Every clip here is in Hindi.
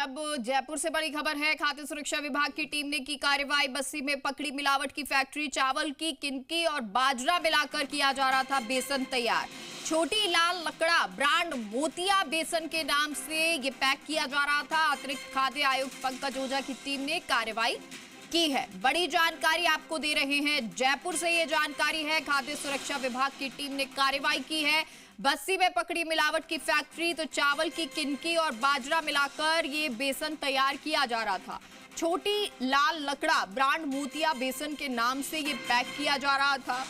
अब जयपुर से बड़ी खबर है। खाद्य सुरक्षा विभाग की टीम ने की कार्रवाई। बस्सी में पकड़ी मिलावट की फैक्ट्री। चावल की किनकी और बाजरा मिलाकर किया जा रहा था बेसन तैयार। छोटी लाल लकड़ा ब्रांड मोतिया बेसन के नाम से ये पैक किया जा रहा था। अतिरिक्त खाद्य आयुक्त पंकज ओझा की टीम ने कार्रवाई की है। बड़ी जानकारी आपको दे रहे हैं, जयपुर से ये जानकारी है। खाद्य सुरक्षा विभाग की टीम ने कार्रवाई की है। बस्सी में पकड़ी मिलावट की फैक्ट्री। तो चावल की किनकी और बाजरा मिलाकर ये बेसन तैयार किया जा रहा था। छोटी लाल लकड़ा ब्रांड मोतिया बेसन के नाम से ये पैक किया जा रहा था।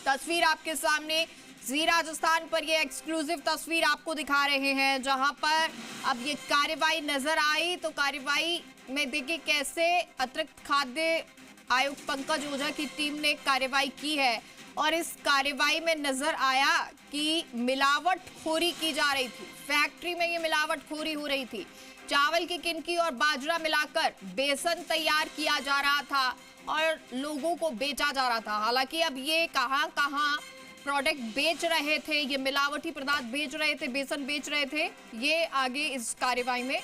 तस्वीर आपके सामने जी राजस्थान पर ये एक्सक्लूसिव तस्वीर आपको दिखा रहे हैं, जहां पर अब ये कार्रवाई नजर आई। तो कार्रवाई में देखिए कैसे अतिरिक्त खाद्य आयुक्त पंकज ओझा की टीम ने कार्रवाई की है। और इस कार्रवाई में नजर आया कि मिलावटखोरी की जा रही थी। फैक्ट्री में ये मिलावटखोरी हो रही थी। चावल की किनकी और बाजरा मिलाकर बेसन तैयार किया जा रहा था और लोगों को बेचा जा रहा था। हालांकि अब ये कहां कहां प्रोडक्ट बेच रहे थे, ये मिलावटी पदार्थ बेच रहे थे, बेसन बेच रहे थे, ये आगे इस कार्रवाई में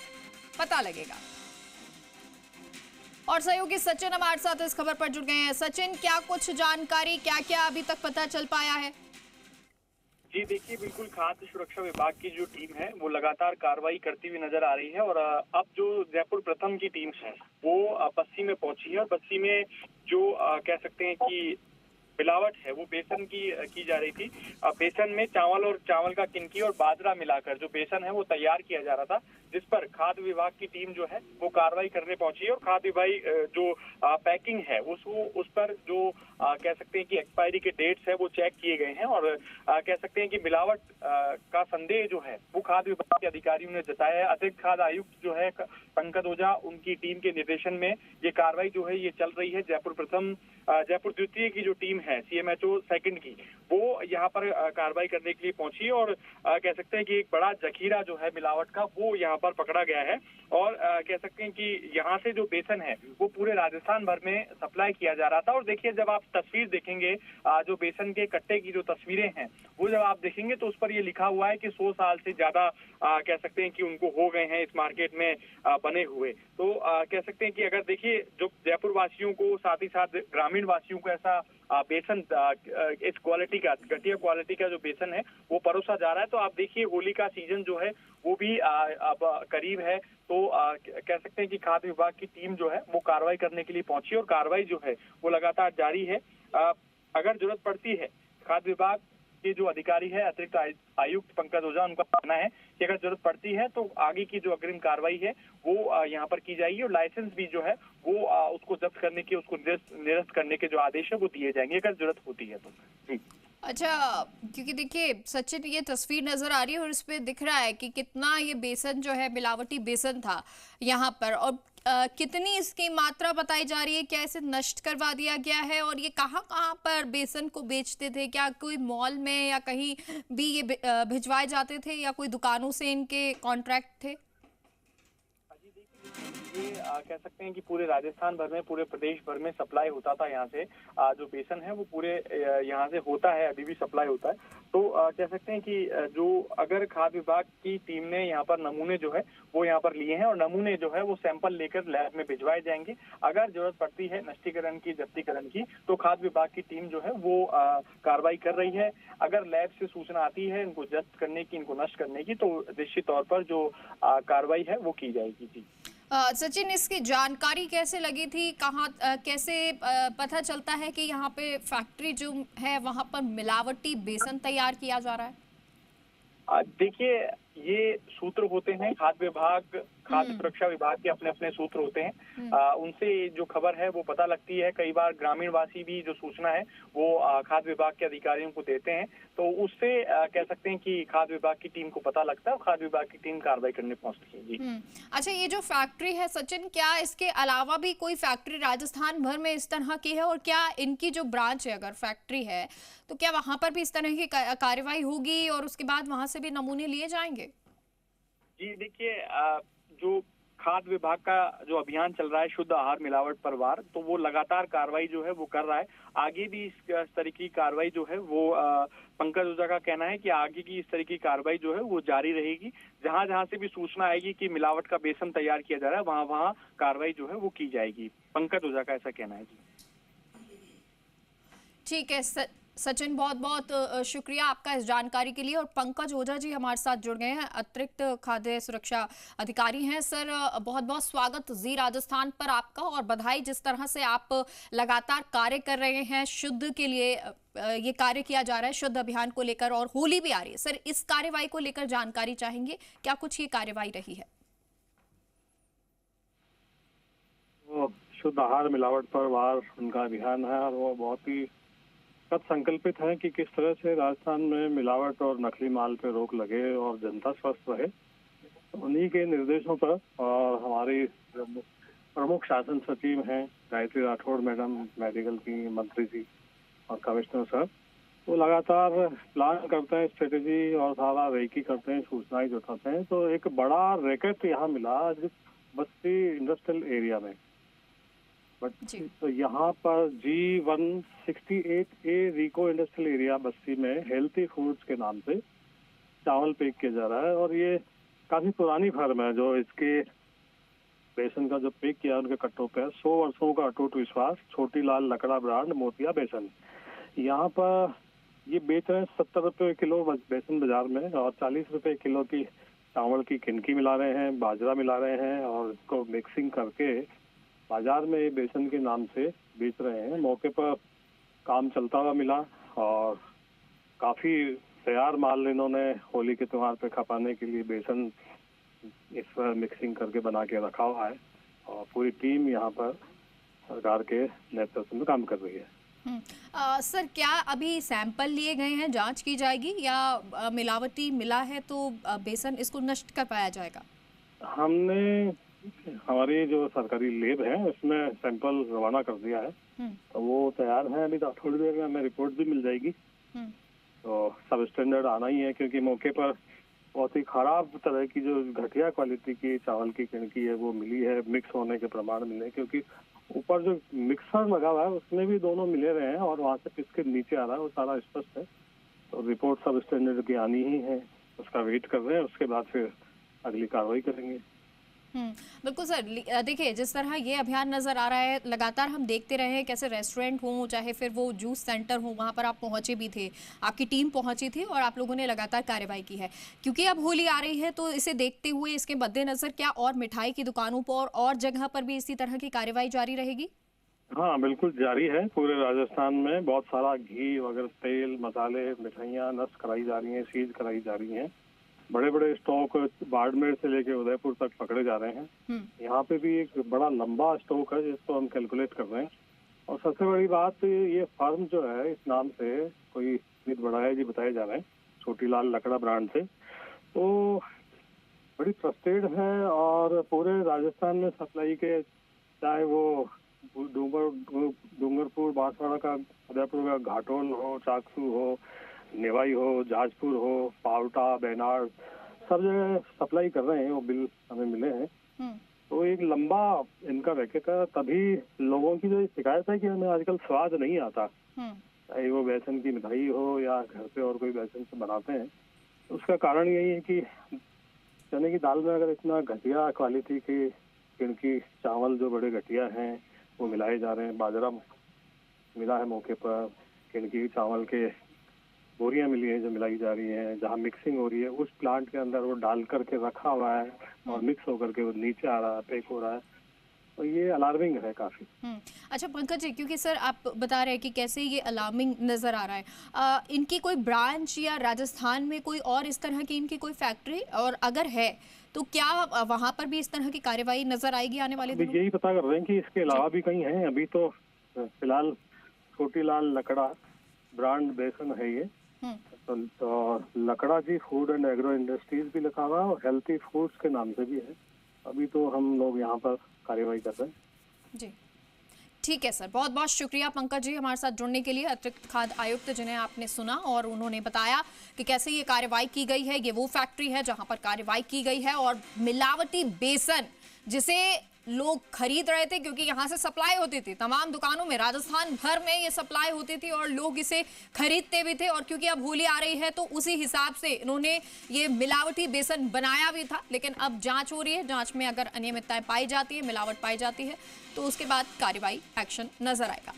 पता लगेगा। और सहयोगी सचिन हमारे साथ इस खबर पर जुड़ गए हैं। सचिन, क्या कुछ जानकारी, क्या क्या अभी तक पता चल पाया है? जी देखिए, बिल्कुल खाद्य सुरक्षा विभाग की जो टीम है वो लगातार कार्रवाई करती हुई नजर आ रही है। और अब जो जयपुर प्रथम की टीम है वो बस्सी में पहुंची है। और बस्सी में जो कह सकते हैं कि मिलावट है वो बेसन की जा रही थी। बेसन में चावल और चावल का किनकी और बाजरा मिलाकर जो बेसन है वो तैयार किया जा रहा था, जिस पर खाद्य विभाग की टीम जो है वो कार्रवाई करने पहुंची है। और खाद्य विभाग जो पैकिंग है उस पर जो कह सकते हैं कि एक्सपायरी के डेट्स है वो चेक किए गए हैं। और कह सकते हैं कि मिलावट का संदेह जो है वो खाद्य विभाग के अधिकारियों ने जताया है। अतिरिक्त खाद्य आयुक्त जो है पंकज ओझा, उनकी टीम के निर्देशन में ये कार्रवाई जो है ये चल रही है। जयपुर प्रथम जयपुर द्वितीय की जो टीम है सीएमएचओ सेकंड की, वो यहाँ पर कार्रवाई करने के लिए पहुंची है। और कह सकते हैं कि एक बड़ा जखीरा जो है मिलावट का वो यहाँ पर पकड़ा गया है। और कह सकते हैं कि यहाँ से जो बेसन है वो पूरे राजस्थान भर में सप्लाई किया जा रहा था। और देखिए, जब आप तस्वीर देखेंगे, जो बेसन के कट्टे की जो तस्वीरें हैं वो जब आप देखेंगे तो उस पर ये लिखा हुआ है कि 100 साल से ज्यादा कह सकते हैं कि उनको हो गए हैं इस मार्केट में बने हुए। तो कह सकते हैं कि अगर देखिए, जो जयपुर वासियों को साथ ही साथ ग्रामीण वासियों को ऐसा बेसन इस क्वालिटी का, घटिया क्वालिटी का जो बेसन है वो परोसा जा रहा है। तो आप देखिए, होली का सीजन जो है वो भी अब करीब है। तो कह सकते हैं कि खाद्य विभाग की टीम जो है वो कार्रवाई करने के लिए पहुंची। और कार्रवाई जो है वो लगातार जारी है। अगर जरूरत पड़ती है, खाद्य विभाग के जो अधिकारी है अतिरिक्त आयुक्त पंकज ओझा, उनका कहना है कि अगर जरूरत पड़ती है तो आगे की जो अग्रिम कार्रवाई है वो यहाँ पर की जाएगी। और लाइसेंस भी जो है वो उसको जब्त करने के, उसको निरस्त करने के जो आदेश है वो दिए जाएंगे अगर जरूरत होती है तो। जी अच्छा, क्योंकि देखिए सचिन, ये तस्वीर नजर आ रही है और इस पे दिख रहा है कि कितना ये बेसन जो है मिलावटी बेसन था यहाँ पर। और कितनी इसकी मात्रा बताई जा रही है? क्या इसे नष्ट करवा दिया गया है? और ये कहाँ कहाँ पर बेसन को बेचते थे? क्या कोई मॉल में या कहीं भी ये भिजवाए जाते थे या कोई दुकानों से इनके कॉन्ट्रैक्ट थे? ये कह सकते हैं कि पूरे राजस्थान भर में, पूरे प्रदेश भर में सप्लाई होता था यहाँ से। जो बेसन है वो पूरे यहाँ से होता है, अभी भी सप्लाई होता है। तो कह सकते हैं कि जो अगर खाद्य विभाग की टीम ने यहाँ पर नमूने जो है वो यहाँ पर लिए हैं और नमूने जो है वो सैंपल लेकर लैब में भिजवाए जाएंगे। अगर जरूरत पड़ती है नष्टीकरण की, जब्तीकरण की, तो खाद्य विभाग की टीम जो है वो कार्रवाई कर रही है। अगर लैब से सूचना आती है इनको जब्त करने की, इनको नष्ट करने की, तो निश्चित तौर पर जो कार्रवाई है वो की जाएगी। जी सचिन, इसकी जानकारी कैसे लगी थी? कहाँ कैसे पता चलता है कि यहाँ पे फैक्ट्री जो है वहां पर मिलावटी बेसन तैयार किया जा रहा है? देखिए, ये सूत्र होते हैं खाद्य विभाग, खाद्य सुरक्षा विभाग के अपने अपने सूत्र होते हैं। उनसे जो खबर है वो पता लगती है। कई बार ग्रामीण वासी भी जो सूचना है वो खाद्य विभाग के अधिकारियों को देते हैं। तो उससे कह सकते हैं कि खाद्य विभाग की टीम को पता लगता है और खाद्य विभाग की टीम कार्रवाई करने पहुंचती है। जी अच्छा, ये जो फैक्ट्री है सचिन, क्या इसके अलावा भी कोई फैक्ट्री राजस्थान भर में इस तरह की है? और क्या इनकी जो ब्रांच है, अगर फैक्ट्री है, तो क्या वहां पर भी इस तरह की कार्रवाई होगी और उसके बाद वहां से भी नमूने लिए जाएंगे? जी देखिए, जो खाद्य विभाग का जो अभियान चल रहा है शुद्ध आहार मिलावट पर वार, तो वो लगातार कार्रवाई जो है वो कर रहा है। आगे भी इस तरह की कार्रवाई जो है वो पंकज ओझा का कहना है कि आगे की इस तरह की कार्रवाई जो है वो जारी रहेगी। जहां जहां से भी सूचना आएगी कि मिलावट का बेसन तैयार किया जा रहा है, वहां वहां कार्रवाई जो है वो की जाएगी। पंकज ओझा का ऐसा कहना है जी। ठीक है सचिन, बहुत बहुत शुक्रिया आपका इस जानकारी के लिए। और पंकज ओझा जी हमारे साथ जुड़ गए हैं, अतिरिक्त खाद्य सुरक्षा अधिकारी हैं। सर बहुत बहुत स्वागत जी राजस्थान पर आपका, और बधाई जिस तरह से आप लगातार कार्य कर रहे हैं शुद्ध के लिए। ये कार्य किया जा रहा है शुद्ध अभियान को लेकर, और होली भी आ रही है। सर इस कार्यवाही को लेकर जानकारी चाहेंगे, क्या कुछ ये कार्यवाही रही है? शुद्ध आहार मिलावट पर वार उनका अभियान है, और वो बहुत ही कद संकल्पित है कि किस तरह से राजस्थान में मिलावट और नकली माल पे रोक लगे और जनता स्वस्थ रहे। उन्हीं के निर्देशों पर और हमारी प्रमुख शासन सचिव हैं गायत्री राठौड़ मैडम, मेडिकल की मंत्री जी और कमिश्नर सर, वो लगातार प्लान करते हैं, स्ट्रेटेजी और सारा रेकी करते हैं, सूचनाएं जुटाते हैं। तो एक बड़ा रैकेट यहाँ मिला बस्ती इंडस्ट्रियल एरिया में। तो यहाँ पर G168A रिको इंडस्ट्रियल एरिया बस्ती में हेल्थी फूड्स के नाम से चावल पैक किया जा रहा है। और ये काफी पुरानी फर्म है जो इसके बेसन का जो पैक किया उनके कट्टों पे 100 वर्षों का अटूट विश्वास, छोटी लाल लकड़ा ब्रांड मोतिया बेसन। यहाँ पर ये बेच रहे हैं 70 रुपए किलो बेसन बाजार में, और 40 रुपए किलो की चावल की किनकी मिला रहे हैं, बाजरा मिला रहे हैं, और इसको मिक्सिंग करके बाजार में ये बेसन के नाम से बेच रहे हैं। मौके पर काम चलता हुआ मिला, और काफी तैयार माल इन्होंने होली के त्योहार पे खपाने के लिए बेसन इस पर मिक्सिंग करके बना के रखा हुआ है। और पूरी टीम यहाँ पर सरकार के नेतृत्व में काम कर रही है। सर क्या अभी सैंपल लिए गए हैं, जांच की जाएगी, या मिलावटी मिला है तो बेसन इसको नष्ट कर पाया जाएगा? हमने हमारी जो सरकारी लैब है उसमें सैंपल रवाना कर दिया है, तो वो तैयार है। अभी तो थोड़ी देर में हमें रिपोर्ट भी मिल जाएगी। तो सब स्टैंडर्ड आना ही है, क्योंकि मौके पर बहुत ही खराब तरह की जो घटिया क्वालिटी की चावल की किणकी है वो मिली है, मिक्स होने के प्रमाण मिले, क्योंकि ऊपर जो मिक्सर लगा हुआ है उसमें भी दोनों मिले रहे हैं और वहाँ से पिस के नीचे आ रहा है, वो सारा स्पष्ट है। तो रिपोर्ट सब स्टैंडर्ड की आनी ही है, उसका वेट कर रहे हैं, उसके बाद फिर अगली कार्रवाई करेंगे। बिल्कुल सर, देखिए जिस तरह ये अभियान नजर आ रहा है, लगातार हम देखते रहे हैं कैसे रेस्टोरेंट हो चाहे फिर वो जूस सेंटर हो, वहां पर आप पहुंचे भी थे, आपकी टीम पहुंची थी, और आप लोगों ने लगातार कार्रवाई की है। क्योंकि अब होली आ रही है तो इसे देखते हुए, इसके मद्देनजर क्या और मिठाई की दुकानों पर और जगह पर भी इसी तरह की कार्रवाई जारी रहेगी? हाँ बिल्कुल जारी है। पूरे राजस्थान में बहुत सारा घी वगैरह, तेल, मसाले, मिठाइयाँ नष्ट कराई जा रही हैं, सीज कराई जा रही हैं। बड़े बड़े स्टॉक बाड़मेर से लेके उदयपुर तक पकड़े जा रहे हैं। यहाँ पे भी एक बड़ा लंबा स्टॉक है जिसको हम कैलकुलेट कर रहे हैं। और सबसे बड़ी बात, ये फर्म जो है इस नाम से कोई अमित बड़ाया जी बताए जा रहे हैं, छोटी लाल लकड़ा ब्रांड से, तो बड़ी ट्रस्टेड है। और पूरे राजस्थान में सप्लाई के, चाहे वो डूंगरपुर, बांसवाड़ा का, उदयपुर का घाटोल हो, चाकसू हो, नेवाई हो, जाजपुर हो, पावटा, बेनाड, सब जगह सप्लाई कर रहे हैं। वो बिल हमें मिले हैं। तो एक लंबा इनका रैकेट है। तभी लोगों की जो शिकायत है कि हमें आजकल स्वाद नहीं आता, चाहे वो बेसन की मिठाई हो या घर पे और कोई बेसन से बनाते हैं, तो उसका कारण यही है कि चने की दाल में अगर इतना घटिया क्वालिटी के किणकी चावल जो बड़े घटिया हैं वो मिलाए जा रहे हैं। बाजरा मिला है मौके पर, किणकी चावल के बोरियां मिली है जो मिलाई जा रही हैं। जहाँ मिक्सिंग हो रही है उस प्लांट के अंदर वो डाल करके रखा हुआ है और मिक्स होकर के वो नीचे आ रहा है, पैक हो रहा है। तो ये अलार्मिंग है काफी। अच्छा पंकज जी, क्योंकि सर आप बता रहे हैं कि कैसे ये अलार्मिंग नजर आ रहा है, इनकी कोई ब्रांच या राजस्थान में कोई और इस तरह की इनकी कोई फैक्ट्री, और अगर है तो क्या वहां पर भी इस तरह की कार्यवाही नजर आएगी आने वाले दिनों? यही पता कर रहे हैं कि इसके अलावा भी कहीं है। अभी तो फिलहाल छोटी लाल लकड़ा ब्रांड बेसन है ये। तो लकड़ा जी फूड एंड एग्रो इंडस्ट्रीज भी लिखा हुआ है और हेल्थी फूड्स के नाम से भी है। अभी तो हम लोग यहाँ पर कार्यवाही कर रहे हैं। जी ठीक है सर, बहुत बहुत शुक्रिया पंकज जी हमारे साथ जुड़ने के लिए। अतिरिक्त खाद्य आयुक्त जिन्हें आपने सुना, और उन्होंने बताया कि कैसे ये कार्रवाई की गई है। ये वो फैक्ट्री है जहां पर कार्रवाई की गई है, और मिलावटी बेसन जिसे लोग खरीद रहे थे, क्योंकि यहाँ से सप्लाई होती थी तमाम दुकानों में, राजस्थान भर में ये सप्लाई होती थी और लोग इसे खरीदते भी थे। और क्योंकि अब होली आ रही है तो उसी हिसाब से इन्होंने ये मिलावटी बेसन बनाया भी था। लेकिन अब जांच हो रही है, जांच में अगर अनियमितताएं पाई जाती है, मिलावट पाई जाती है, तो उसके बाद कार्रवाई, एक्शन नजर आएगा।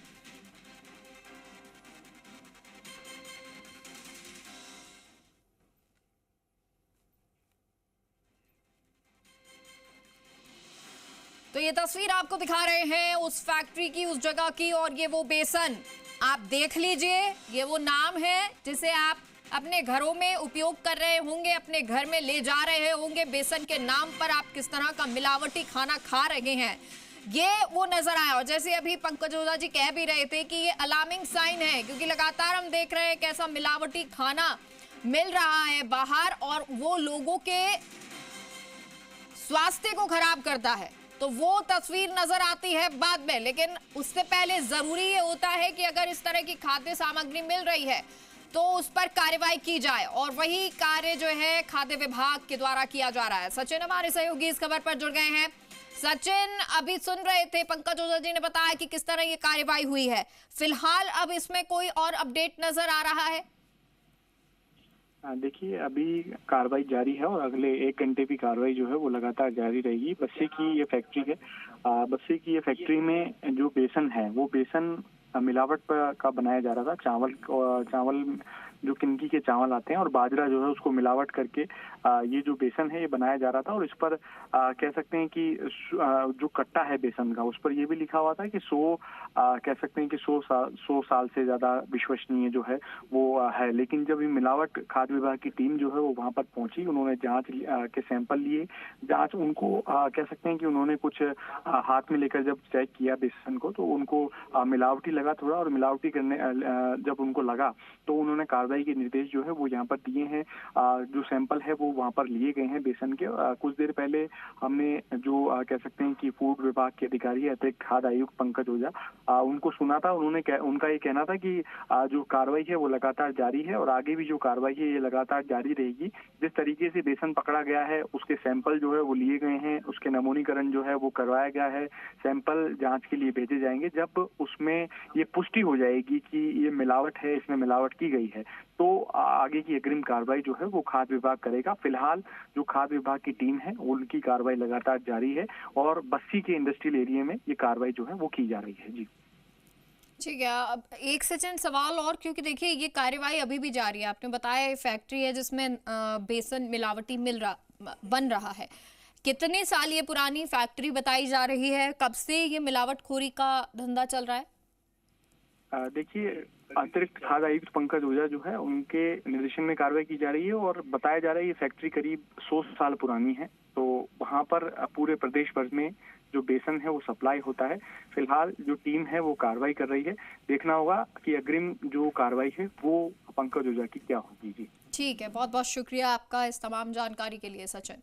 तो ये तस्वीर आपको दिखा रहे हैं उस फैक्ट्री की, उस जगह की, और ये वो बेसन आप देख लीजिए। ये वो नाम है जिसे आप अपने घरों में उपयोग कर रहे होंगे, अपने घर में ले जा रहे होंगे। बेसन के नाम पर आप किस तरह का मिलावटी खाना खा रहे हैं, ये वो नजर आया। और जैसे अभी पंकज ओझा जी कह भी रहे थे कि ये अलार्मिंग साइन है, क्योंकि लगातार हम देख रहे हैं कैसा मिलावटी खाना मिल रहा है बाहर, और वो लोगों के स्वास्थ्य को खराब करता है। तो वो तस्वीर नजर आती है बाद में, लेकिन उससे पहले जरूरी ये होता है कि अगर इस तरह की खाद्य सामग्री मिल रही है तो उस पर कार्रवाई की जाए, और वही कार्य जो है खाद्य विभाग के द्वारा किया जा रहा है। सचिन हमारे सहयोगी इस खबर पर जुड़ गए हैं। सचिन, अभी सुन रहे थे पंकज ओझा जी ने बताया कि किस तरह ये कार्रवाई हुई है। फिलहाल अब इसमें कोई और अपडेट नजर आ रहा है? देखिए, अभी कार्रवाई जारी है और अगले 1 घंटे की कार्रवाई जो है वो लगातार जारी रहेगी। बस्सी की ये फैक्ट्री है। बस्सी की ये फैक्ट्री में जो बेसन है वो बेसन मिलावट का बनाया जा रहा था। चावल जो किनकी के चावल आते हैं और बाजरा जो है उसको मिलावट करके ये जो बेसन है ये बनाया जा रहा था। और इस पर कह सकते हैं कि जो कट्टा है बेसन का उस पर ये भी लिखा हुआ था कि 100 कह सकते हैं कि 100 साल से ज्यादा विश्वसनीय जो है वो है। लेकिन जब ये मिलावट खाद्य विभाग की टीम जो है वो वहां पर पहुंची, उन्होंने जांच के सैंपल लिए। जांच उनको कह सकते हैं कि उन्होंने कुछ हाथ में लेकर जब चेक किया बेसन को तो उनको मिलावटी लगा थोड़ा, और मिलावटी करने जब उनको लगा तो उन्होंने कार्रवाई के निर्देश जो है वो यहाँ पर दिए हैं। जो सैंपल है वो वहाँ पर लिए गए हैं बेसन के। कुछ देर पहले हमने जो कह सकते हैं कि फूड विभाग के अधिकारी अतिरिक्त खाद्य आयुक्त पंकज ओझा उनको सुना था। उनका ये कहना था कि जो कार्रवाई है वो लगातार जारी है और आगे भी जो कार्रवाई है ये लगातार जारी रहेगी। जिस तरीके से बेसन पकड़ा गया है उसके सैंपल जो है वो लिए गए हैं, उसके नमूनीकरण जो है वो करवाया गया है। सैंपल जांच के लिए भेजे जाएंगे। जब उसमें ये पुष्टि हो जाएगी कि ये मिलावट है, इसमें मिलावट की गई है, तो आगे की अग्रिम कार्रवाई जो है वो खाद्य विभाग करेगा। फिलहाल जो खाद्य विभाग की टीम है उनकी कार्रवाई लगातार जारी है और बस्सी के इंडस्ट्रियल एरिया में ये कार्रवाई जो है वो की जा रही है। जी ठीक है। अब एक सेकंड सवाल और, क्योंकि देखिए ये कार्रवाई अभी भी जारी है। आपने बताया फैक्ट्री है जिसमें बेसन मिलावटी बन रहा है। कितने साल ये पुरानी फैक्ट्री बताई जा रही है? कब से ये मिलावटखोरी का धंधा चल रहा है? देखिए, अतिरिक्त खाद्य आयुक्त पंकज ओझा जो है उनके निर्देशन में कार्रवाई की जा रही है और बताया जा रहा है ये फैक्ट्री करीब 100 साल पुरानी है। तो वहाँ पर पूरे प्रदेश भर में जो बेसन है वो सप्लाई होता है। फिलहाल जो टीम है वो कार्रवाई कर रही है। देखना होगा कि अग्रिम जो कार्रवाई है वो पंकज ओझा की क्या होगी। जी ठीक है, बहुत बहुत शुक्रिया आपका इस तमाम जानकारी के लिए सचिन।